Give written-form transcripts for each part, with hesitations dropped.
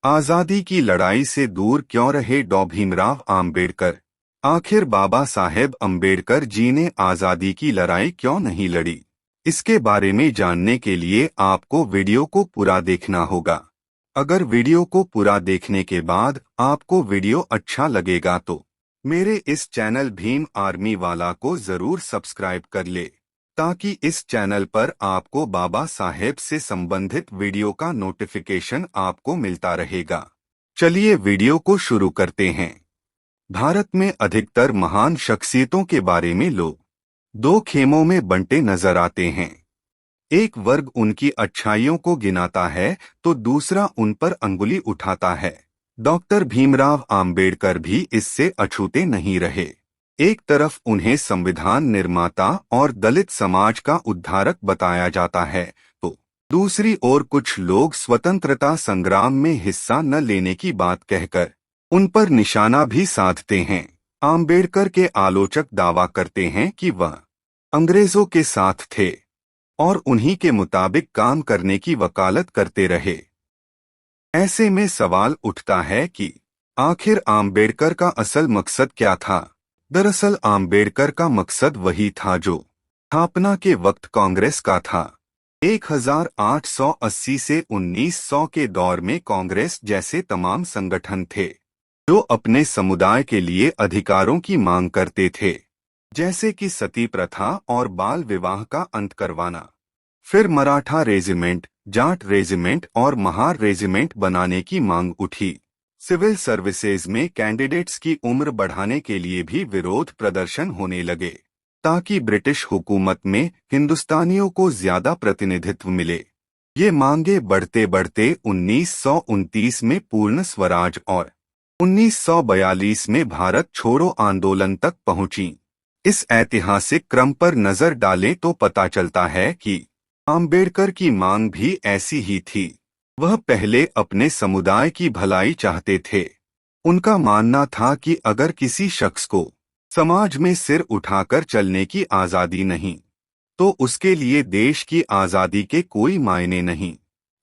आजादी की लड़ाई से दूर क्यों रहे डॉ भीमराव आम्बेडकर? आखिर बाबा साहेब अम्बेडकर जी ने आजादी की लड़ाई क्यों नहीं लड़ी? इसके बारे में जानने के लिए आपको वीडियो को पूरा देखना होगा। अगर वीडियो को पूरा देखने के बाद आपको वीडियो अच्छा लगेगा तो मेरे इस चैनल भीम आर्मी वाला को जरूर सब्सक्राइब कर ले, ताकि इस चैनल पर आपको बाबा साहेब से संबंधित वीडियो का नोटिफिकेशन आपको मिलता रहेगा। चलिए वीडियो को शुरू करते हैं। भारत में अधिकतर महान शख्सियतों के बारे में लोग दो खेमों में बंटे नजर आते हैं। एक वर्ग उनकी अच्छाइयों को गिनाता है तो दूसरा उन पर अंगुली उठाता है। डॉक्टर भीमराव आम्बेडकर भी इससे अछूते नहीं रहे। एक तरफ उन्हें संविधान निर्माता और दलित समाज का उद्धारक बताया जाता है तो दूसरी ओर कुछ लोग स्वतंत्रता संग्राम में हिस्सा न लेने की बात कहकर उन पर निशाना भी साधते हैं। आम्बेडकर के आलोचक दावा करते हैं कि वह अंग्रेजों के साथ थे और उन्हीं के मुताबिक काम करने की वकालत करते रहे। ऐसे में सवाल उठता है कि आखिर आम्बेडकर का असल मकसद क्या था? दरअसल आम्बेडकर का मकसद वही था जो स्थापना के वक्त कांग्रेस का था। 1880 से 1900 के दौर में कांग्रेस जैसे तमाम संगठन थे जो अपने समुदाय के लिए अधिकारों की मांग करते थे, जैसे कि सती प्रथा और बाल विवाह का अंत करवाना। फिर मराठा रेजिमेंट, जाट रेजिमेंट और महार रेजिमेंट बनाने की मांग उठी। सिविल सर्विसेज में कैंडिडेट्स की उम्र बढ़ाने के लिए भी विरोध प्रदर्शन होने लगे, ताकि ब्रिटिश हुकूमत में हिंदुस्तानियों को ज्यादा प्रतिनिधित्व मिले। ये मांगे बढ़ते बढ़ते 1929 में पूर्ण स्वराज और 1942 में भारत छोड़ो आंदोलन तक पहुंची। इस ऐतिहासिक क्रम पर नजर डालें तो पता चलता है कि आम्बेडकर की मांग भी ऐसी ही थी। वह पहले अपने समुदाय की भलाई चाहते थे। उनका मानना था कि अगर किसी शख्स को समाज में सिर उठाकर चलने की आजादी नहीं, तो उसके लिए देश की आजादी के कोई मायने नहीं।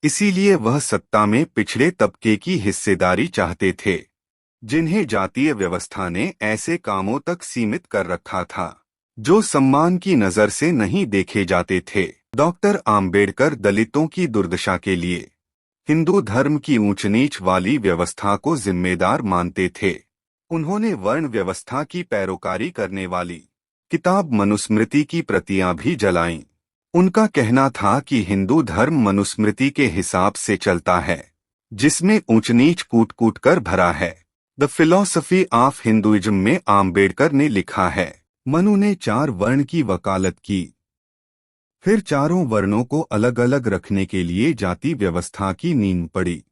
इसीलिए वह सत्ता में पिछड़े तबके की हिस्सेदारी चाहते थे, जिन्हें जातीय व्यवस्था ने ऐसे कामों तक सीमित कर रखा था जो सम्मान की नजर से नहीं देखे जाते थे। डॉक्टर आम्बेडकर दलितों की दुर्दशा के लिए हिंदू धर्म की ऊंच नीच वाली व्यवस्था को जिम्मेदार मानते थे। उन्होंने वर्ण व्यवस्था की पैरोकारी करने वाली किताब मनुस्मृति की प्रतियां भी जलाईं। उनका कहना था कि हिंदू धर्म मनुस्मृति के हिसाब से चलता है, जिसमें ऊंच नीच कूट कूट कर भरा है। द फिलॉसफी ऑफ हिंदुइज्म में आम्बेडकर ने लिखा है, मनु ने 4 वर्ण की वकालत की, फिर चारों वर्णों को अलग अलग रखने के लिए जाति व्यवस्था की नींव पड़ी।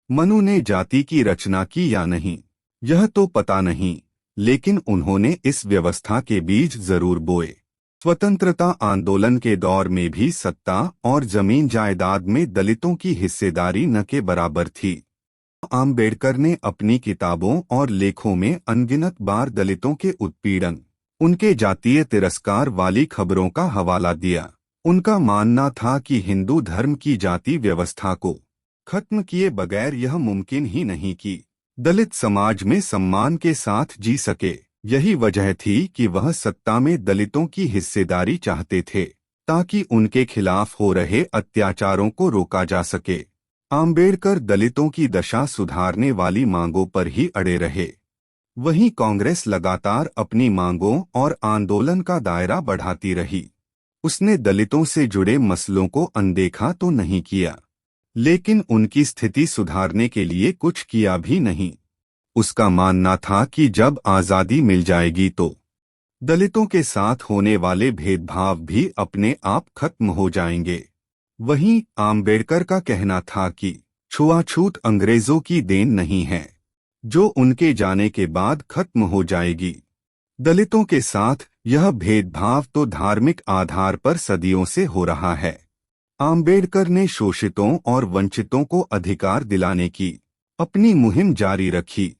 मनु ने जाति की रचना की या नहीं, यह तो पता नहीं, लेकिन उन्होंने इस व्यवस्था के बीज जरूर बोए। स्वतंत्रता आंदोलन के दौर में भी सत्ता और जमीन जायदाद में दलितों की हिस्सेदारी न के बराबर थी। आम्बेडकर ने अपनी किताबों और लेखों में अनगिनत बार दलितों के उत्पीड़न, उनके जातीय तिरस्कार वाली खबरों का हवाला दिया। उनका मानना था कि हिंदू धर्म की जाति व्यवस्था को खत्म किए बगैर यह मुमकिन ही नहीं कि दलित समाज में सम्मान के साथ जी सके। यही वजह थी कि वह सत्ता में दलितों की हिस्सेदारी चाहते थे, ताकि उनके खिलाफ हो रहे अत्याचारों को रोका जा सके। आम्बेडकर दलितों की दशा सुधारने वाली मांगों पर ही अड़े रहे। वहीं कांग्रेस लगातार अपनी मांगों और आंदोलन का दायरा बढ़ाती रही। उसने दलितों से जुड़े मसलों को अनदेखा तो नहीं किया, लेकिन उनकी स्थिति सुधारने के लिए कुछ किया भी नहीं। उसका मानना था कि जब आजादी मिल जाएगी तो दलितों के साथ होने वाले भेदभाव भी अपने आप खत्म हो जाएंगे। वहीं आम्बेडकर का कहना था कि छुआछूत अंग्रेजों की देन नहीं है, जो उनके जाने के बाद खत्म हो जाएगी। दलितों के साथ यह भेदभाव तो धार्मिक आधार पर सदियों से हो रहा है। आम्बेडकर ने शोषितों और वंचितों को अधिकार दिलाने की अपनी मुहिम जारी रखी।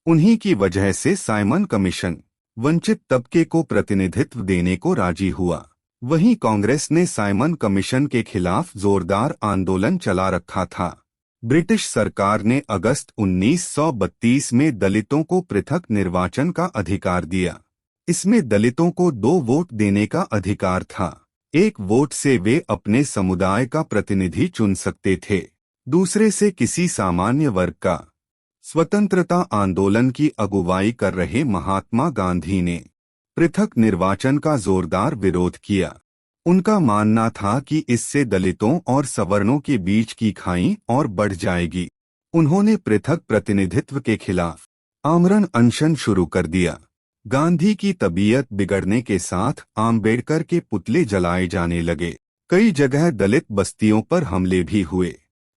उन्हीं की वजह से साइमन कमीशन वंचित तबके को प्रतिनिधित्व देने को राजी हुआ। वहीं कांग्रेस ने साइमन कमीशन के खिलाफ जोरदार आंदोलन चला रखा था, ब्रिटिश सरकार ने अगस्त 1932 में दलितों को पृथक निर्वाचन का अधिकार दिया। इसमें दलितों को 2 वोट देने का अधिकार था। एक वोट से वे अपने समुदाय का प्रतिनिधि चुन सकते थे, दूसरे से किसी सामान्य वर्ग का। स्वतंत्रता आंदोलन की अगुवाई कर रहे महात्मा गांधी ने पृथक निर्वाचन का जोरदार विरोध किया। उनका मानना था कि इससे दलितों और सवर्णों के बीच की खाई और बढ़ जाएगी। उन्होंने पृथक प्रतिनिधित्व के खिलाफ आमरण अनशन शुरू कर दिया। गांधी की तबीयत बिगड़ने के साथ आम्बेडकर के पुतले जलाए जाने लगे। कई जगह दलित बस्तियों पर हमले भी हुए।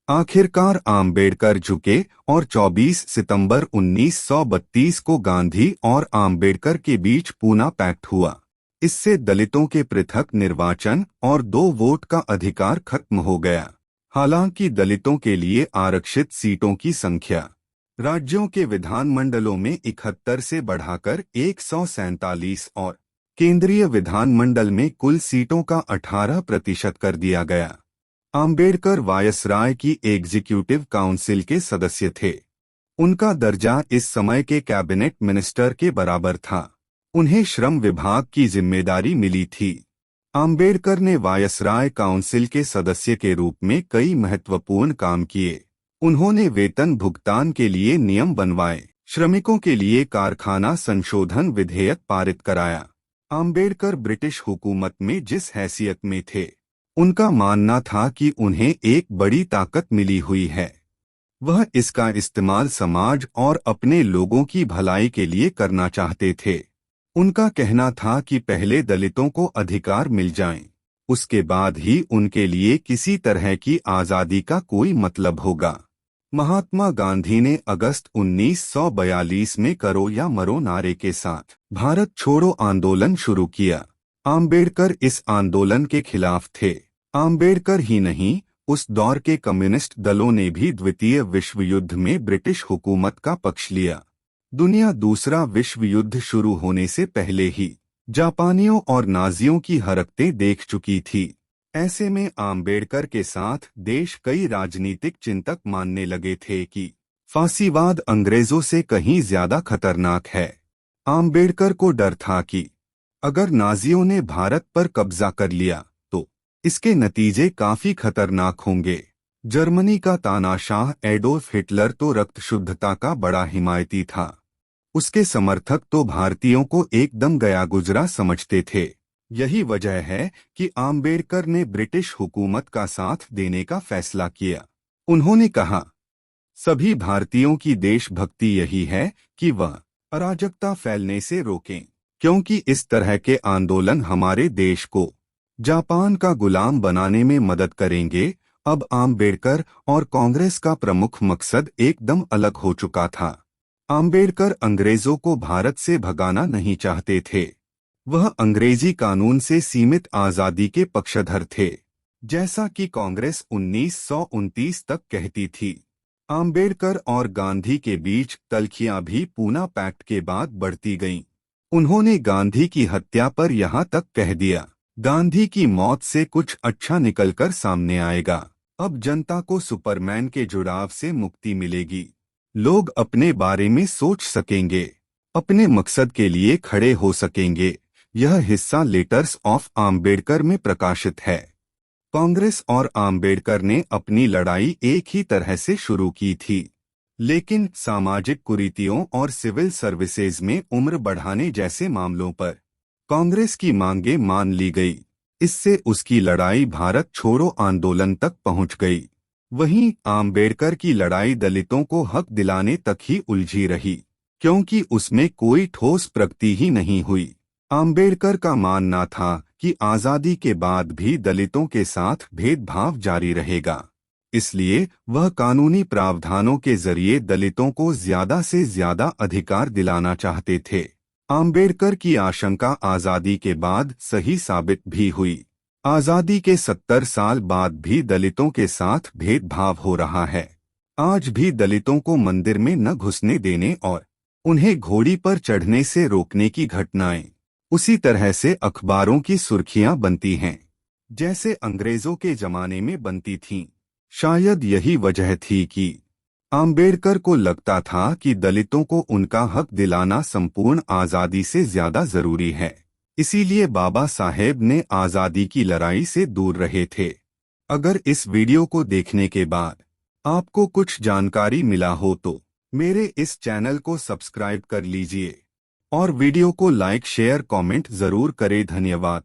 आखिरकार आम्बेडकर झुके और 24 सितंबर 1932 को गांधी और आम्बेडकर के बीच पूना पैक्ट हुआ। इससे दलितों के पृथक निर्वाचन और 2 वोट का अधिकार खत्म हो गया। हालांकि दलितों के लिए आरक्षित सीटों की संख्या राज्यों के विधानमंडलों में 71 से बढ़ाकर 147 और केंद्रीय विधानमंडल में कुल सीटों का 18% कर दिया गया। आम्बेडकर वायसराय की एग्जीक्यूटिव काउंसिल के सदस्य थे। उनका दर्जा इस समय के कैबिनेट मिनिस्टर के बराबर था। उन्हें श्रम विभाग की जिम्मेदारी मिली थी। आम्बेडकर ने वायसराय काउंसिल के सदस्य के रूप में कई महत्वपूर्ण काम किए। उन्होंने वेतन भुगतान के लिए नियम बनवाए, श्रमिकों के लिए कारखाना संशोधन विधेयक पारित कराया। आम्बेडकर ब्रिटिश हुकूमत में जिस हैसियत में थे, उनका मानना था कि उन्हें एक बड़ी ताकत मिली हुई है। वह इसका इस्तेमाल समाज और अपने लोगों की भलाई के लिए करना चाहते थे। उनका कहना था कि पहले दलितों को अधिकार मिल जाएं, उसके बाद ही उनके लिए किसी तरह की आज़ादी का कोई मतलब होगा। महात्मा गांधी ने अगस्त 1942 में करो या मरो नारे के साथ भारत छोड़ो आंदोलन शुरू किया। आम्बेडकर इस आंदोलन के खिलाफ थे। आम्बेडकर ही नहीं, उस दौर के कम्युनिस्ट दलों ने भी द्वितीय विश्व युद्ध में ब्रिटिश हुकूमत का पक्ष लिया। दुनिया दूसरा विश्व युद्ध शुरू होने से पहले ही जापानियों और नाजियों की हरकतें देख चुकी थी। ऐसे में आम्बेडकर के साथ देश कई राजनीतिक चिंतक मानने लगे थे कि फांसीवाद अंग्रेजों से कहीं ज्यादा खतरनाक है। आम्बेडकर को डर था कि अगर नाजियों ने भारत पर कब्जा कर लिया तो इसके नतीजे काफी खतरनाक होंगे। जर्मनी का तानाशाह एडोल्फ हिटलर तो रक्त शुद्धता का बड़ा हिमायती था। उसके समर्थक तो भारतीयों को एकदम गया गुजरा समझते थे। यही वजह है कि आम्बेडकर ने ब्रिटिश हुकूमत का साथ देने का फैसला किया। उन्होंने कहा, सभी भारतीयों की देशभक्ति यही है कि वह अराजकता फैलने से रोकें, क्योंकि इस तरह के आंदोलन हमारे देश को जापान का गुलाम बनाने में मदद करेंगे। अब आम्बेडकर और कांग्रेस का प्रमुख मकसद एकदम अलग हो चुका था। आम्बेडकर अंग्रेजों को भारत से भगाना नहीं चाहते थे। वह अंग्रेजी कानून से सीमित आज़ादी के पक्षधर थे, जैसा कि कांग्रेस 1929 तक कहती थी। आम्बेडकर और गांधी के बीच तल्खियां भी पूना पैक्ट के बाद बढ़ती गईं। उन्होंने गांधी की हत्या पर यहां तक कह दिया, गांधी की मौत से कुछ अच्छा निकलकर सामने आएगा। अब जनता को सुपरमैन के जुड़ाव से मुक्ति मिलेगी। लोग अपने बारे में सोच सकेंगे, अपने मकसद के लिए खड़े हो सकेंगे। यह हिस्सा लेटर्स ऑफ आम्बेडकर में प्रकाशित है। कांग्रेस और आम्बेडकर ने अपनी लड़ाई एक ही तरह से शुरू की थी, लेकिन सामाजिक कुरीतियों और सिविल सर्विसेज में उम्र बढ़ाने जैसे मामलों पर कांग्रेस की मांगें मान ली गई। इससे उसकी लड़ाई भारत छोड़ो आंदोलन तक पहुंच गई। वहीं आम्बेडकर की लड़ाई दलितों को हक दिलाने तक ही उलझी रही, क्योंकि उसमें कोई ठोस प्रगति ही नहीं हुई। आम्बेडकर का मानना था कि आज़ादी के बाद भी दलितों के साथ भेदभाव जारी रहेगा, इसलिए वह कानूनी प्रावधानों के जरिए दलितों को ज्यादा से ज्यादा अधिकार दिलाना चाहते थे। आम्बेडकर की आशंका आज़ादी के बाद सही साबित भी हुई। आज़ादी के 70 साल बाद भी दलितों के साथ भेदभाव हो रहा है। आज भी दलितों को मंदिर में न घुसने देने और उन्हें घोड़ी पर चढ़ने से रोकने की घटनाएं उसी तरह से अखबारों की सुर्खियां बनती हैं, जैसे अंग्रेजों के जमाने में बनती थीं। शायद यही वजह थी कि आम्बेडकर को लगता था कि दलितों को उनका हक दिलाना संपूर्ण आज़ादी से ज्यादा जरूरी है। इसीलिए बाबा साहेब ने आज़ादी की लड़ाई से दूर रहे थे। अगर इस वीडियो को देखने के बाद आपको कुछ जानकारी मिला हो तो मेरे इस चैनल को सब्सक्राइब कर लीजिए और वीडियो को लाइक शेयर कमेंट जरूर करें। धन्यवाद।